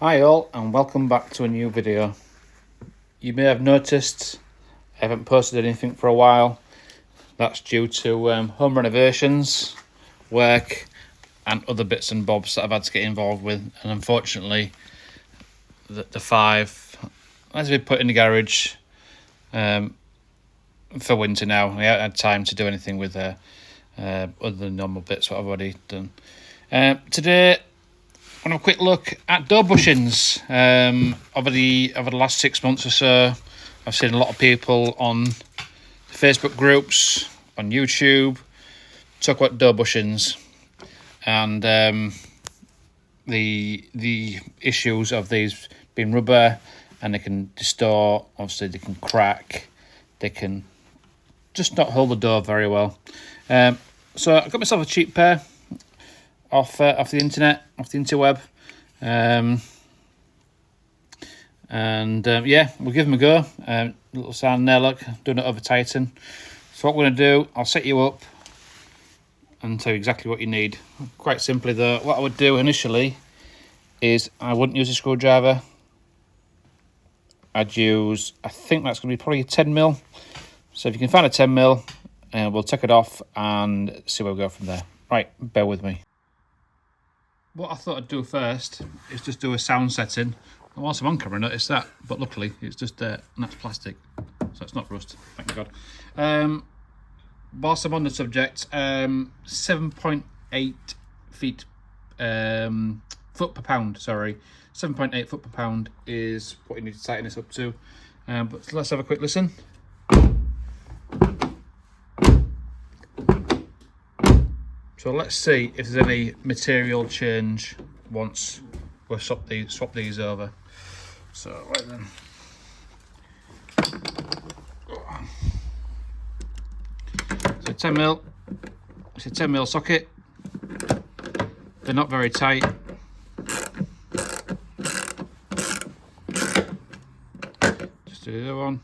Hi all, and welcome back to a new video. You may have noticed I haven't posted anything for a while. That's due to home renovations, work and other bits and bobs that I've had to get involved with, and unfortunately the 5 has to be put in the garage for winter now. I haven't had time to do anything with other than normal bits what I've already done. Today on a quick look at door bushings. Over the last 6 months or so, I've seen a lot of people on Facebook groups, on YouTube, talk about door bushings and the issues of these being rubber, and they can distort. Obviously, they can crack. They can just not hold the door very well. So I got myself a cheap pair off the internet, off the interweb, yeah, we'll give them a go. Little sound there, look, doing it over Titan. So what we're going to do, I'll set you up and tell you exactly what you need. Quite simply though, what I would do initially is I wouldn't use a screwdriver. I'd use, I think that's going to be probably a 10mm. So if you can find a 10mm, we'll take it off and see where we go from there. Right, bear with me. What I thought I'd do first is just do a sound setting. And whilst I'm on camera, I noticed that, but luckily it's just and that's plastic, so it's not rust, thank God. Whilst I'm on the subject, 7.8 feet foot per pound. Sorry, 7.8 foot per pound is what you need to tighten this up to. But let's have a quick listen. So let's see if there's any material change once we've swap these over. So right then. So 10mm. It's a 10mm socket. They're not very tight. Just do the other one.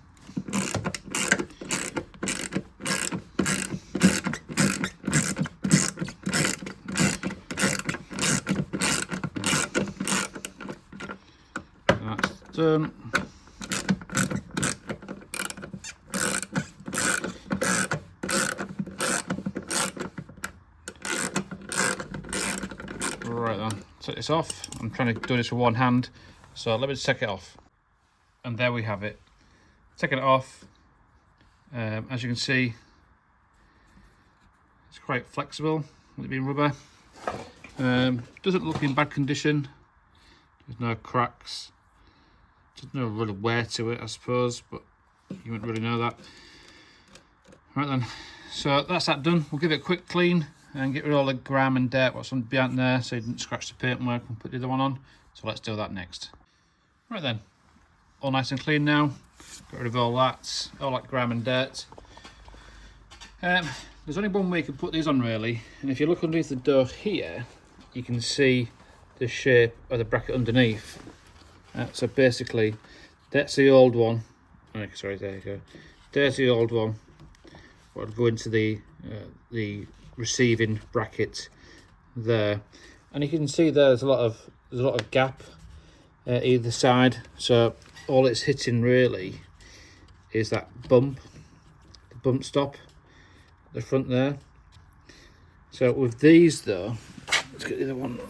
Done. Right then, take this off. I'm trying to do this with one hand, so let me just take it off. And there we have it. Taking it off. As you can see, it's quite flexible with it being rubber. Doesn't look in bad condition. There's no cracks. There's no real wear to it, I suppose, but you wouldn't really know that. Right then, so that's that done. We'll give it a quick clean and get rid of all the grime and dirt what's behind there, so you didn't scratch the paintwork, and put the other one on. So let's do that next. Right then, all nice and clean now. Got rid of all that grime and dirt. There's only one way you can put these on really, and if you look underneath the door here, you can see the shape of the bracket underneath. So basically, that's the old one. Oh, sorry, there you go. There's the old one. What would go into the receiving bracket there, and you can see there's a lot of gap either side. So all it's hitting really is that bump, the bump stop, the front there. So with these though, let's get the other one.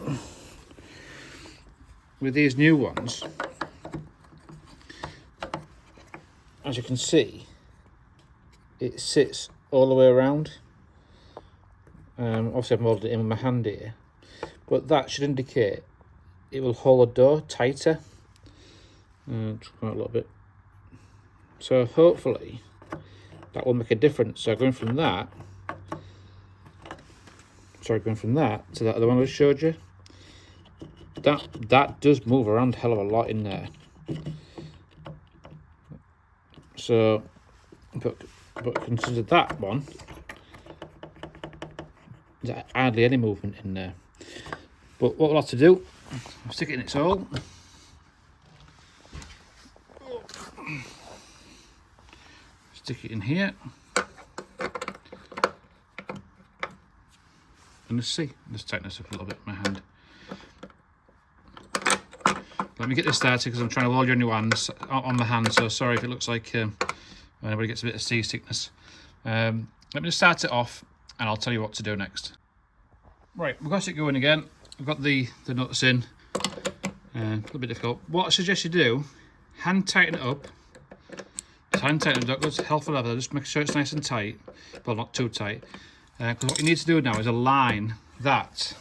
With these new ones, as you can see, it sits all the way around. Obviously I've molded it in with my hand here, but that should indicate it will hold the door tighter. Just come out a little bit. So hopefully that will make a difference. So going from that to that other one I showed you, that does move around a hell of a lot in there. So, but consider that one, there's hardly any movement in there. But what we'll have to do, I'll stick it in its hole. Stick it in here. And let's see, let's tighten this up a little bit with my hand. let me get this started because I'm trying to hold you on your hands, on my hands, so sorry if it looks like anybody gets a bit of seasickness. Let me just start it off and I'll tell you what to do next. Right, we've got it going again. We've got the nuts in. A little bit difficult. What I suggest you do, hand tighten it up. Just hand tighten it up, go to helpful level, just make sure it's nice and tight. Well, not too tight. Because what you need to do now is align that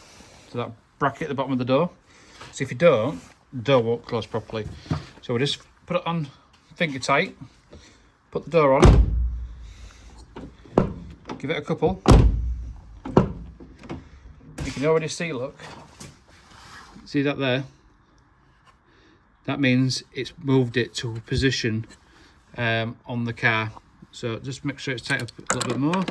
to that bracket at the bottom of the door. So if you don't, the door won't close properly. So we just put it on finger tight, put the door on, give it a couple. You can already see, look, see that there? That means it's moved it to a position on the car. So just make sure it's tight up a little bit more.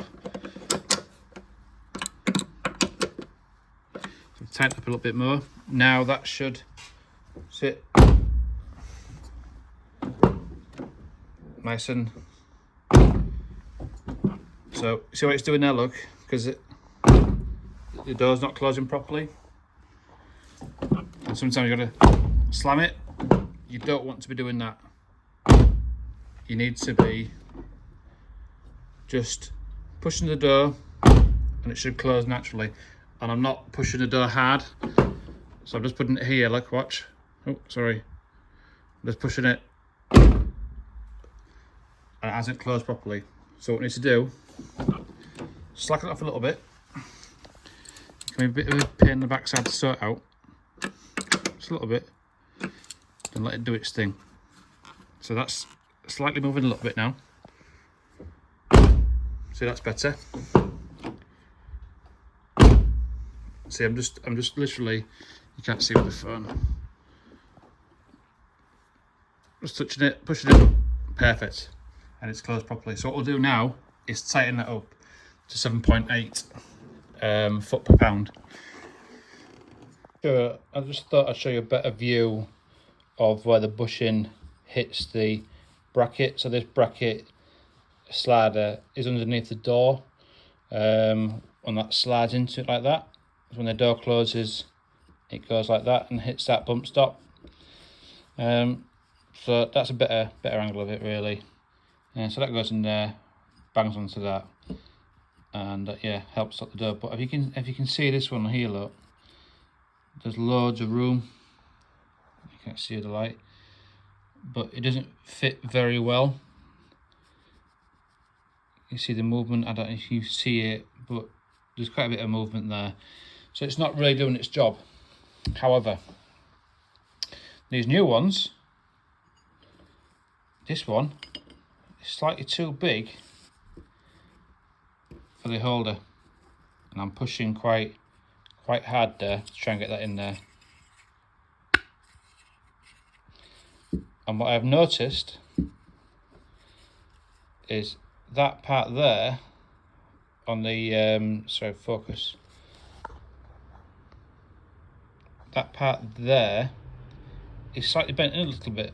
So tighten up a little bit more. Now that should sit nice and. So see what it's doing there, look, because the door's not closing properly. And sometimes you've got to slam it. You don't want to be doing that. You need to be just pushing the door and it should close naturally. And I'm not pushing the door hard, so I'm just putting it here, look, watch. Oh, sorry. I'm just pushing it and it hasn't closed properly. So what we need to do, slacken it off a little bit. It can be a bit of a pain in the backside to sort out. Just a little bit. And let it do its thing. So that's slightly moving a little bit now. See, that's better. See, I'm just literally, you can't see with the phone. Just touching it, pushing it up, perfect, and it's closed properly. So what we'll do now is tighten that up to 7.8 foot per pound. Sure, I just thought I'd show you a better view of where the bushing hits the bracket. So this bracket slider is underneath the door, and that slides into it like that. So when the door closes, it goes like that and hits that bump stop. So that's a better angle of it, really. So that goes in there, bangs onto that, and yeah, helps stop the door. But if you can see this one here, look, there's loads of room. You can't see the light, but it doesn't fit very well. You see the movement. I don't know if you see it, but there's quite a bit of movement there. So it's not really doing its job. However, these new ones, this one is slightly too big for the holder, and I'm pushing quite hard there to try and get that in there. And what I've noticed is that part there on the sorry, focus. That part there is slightly bent in a little bit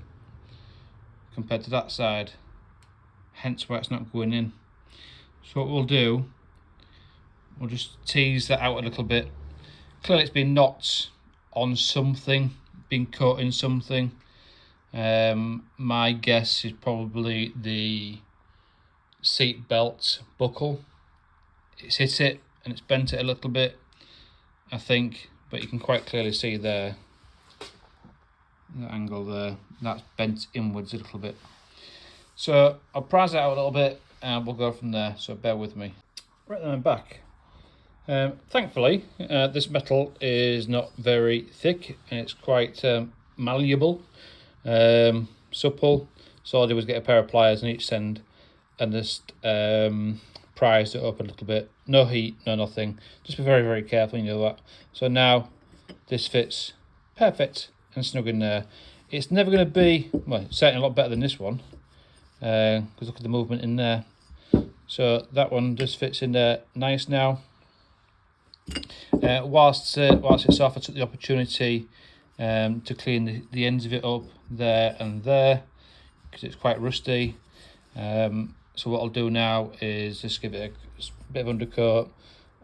compared to that side, hence why it's not going in. So what we'll do, we'll just tease that out a little bit. Clearly it's been knots on something, been caught in something. My guess is probably the seat belt buckle. It's hit it and it's bent it a little bit, I think, but you can quite clearly see there, the angle there, that's bent inwards a little bit. So I'll prise it out a little bit and we'll go from there, so bear with me. Right, then I'm back. Thankfully, this metal is not very thick and it's quite malleable, supple. So all I did was get a pair of pliers on each end and just prise it up a little bit. No heat, no nothing. Just be very, very careful, you know that. So now this fits perfect and snug in there. It's never going to be, well, it's certainly a lot better than this one, because look at the movement in there. So that one just fits in there nice now. Whilst it's off, I took the opportunity to clean the ends of it up there and there, because it's quite rusty. So what I'll do now is just give it a bit of undercoat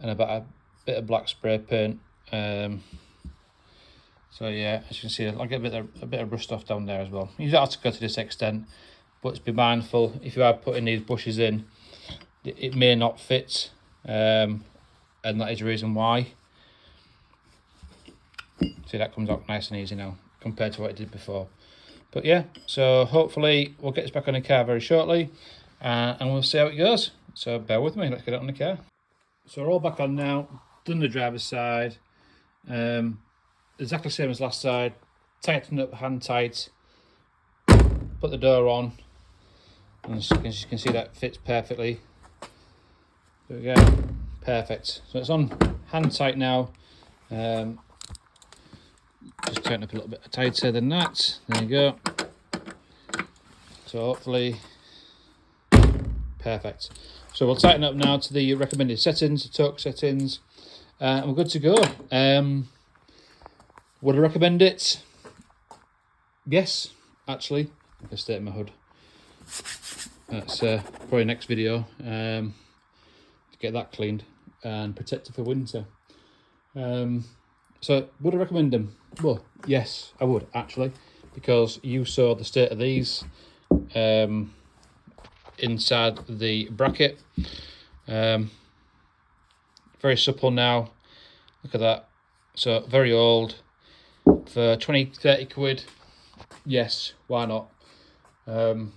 and about a bit of black spray paint, So yeah, as you can see, I'll get a bit of rust off down there as well. You don't have to go to this extent, but be mindful if you are putting these bushes in, it may not fit, and that is the reason why. See, that comes out nice and easy now compared to what it did before. But yeah, so hopefully we'll get this back on the car very shortly, and we'll see how it goes. So bear with me, let's get it on the car. So we're all back on now, done the driver's side, exactly the same as last side, tighten up hand tight, put the door on, and as you can see that fits perfectly. There we go, perfect. So it's on hand tight now. Just tighten up a little bit tighter than that. There you go. So hopefully, perfect. So we'll tighten up now to the recommended settings, the torque settings, and we're good to go. Would I recommend it? Yes, actually. I'll stay in my hood. That's probably next video. To get that cleaned and protected for winter. So would I recommend them? Well, yes, I would actually, because you saw the state of these inside the bracket. Very supple now. Look at that. So very old. For 20-30 quid, yes, why not? So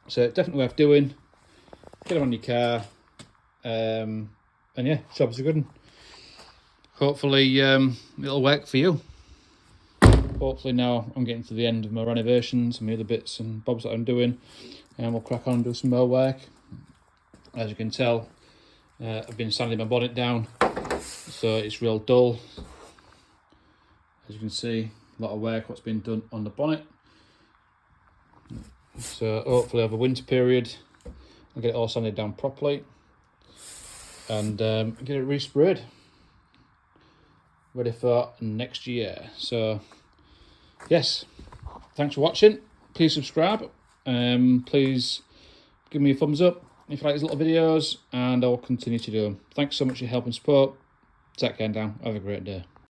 definitely worth doing. Get them on your car, and yeah, job's a good one. Hopefully it'll work for you. Hopefully now I'm getting to the end of my renovations and my other bits and bobs that I'm doing, and we'll crack on and do some more work. As you can tell, I've been sanding my bonnet down, so it's real dull. As you can see, a lot of work what's been done on the bonnet. So hopefully over winter period I'll get it all sanded down properly and get it resprayed, ready for next year. So yes, thanks for watching. Please subscribe, please give me a thumbs up if you like these little videos, and I'll continue to do them. Thanks so much for your help and support. Take care now, have a great day.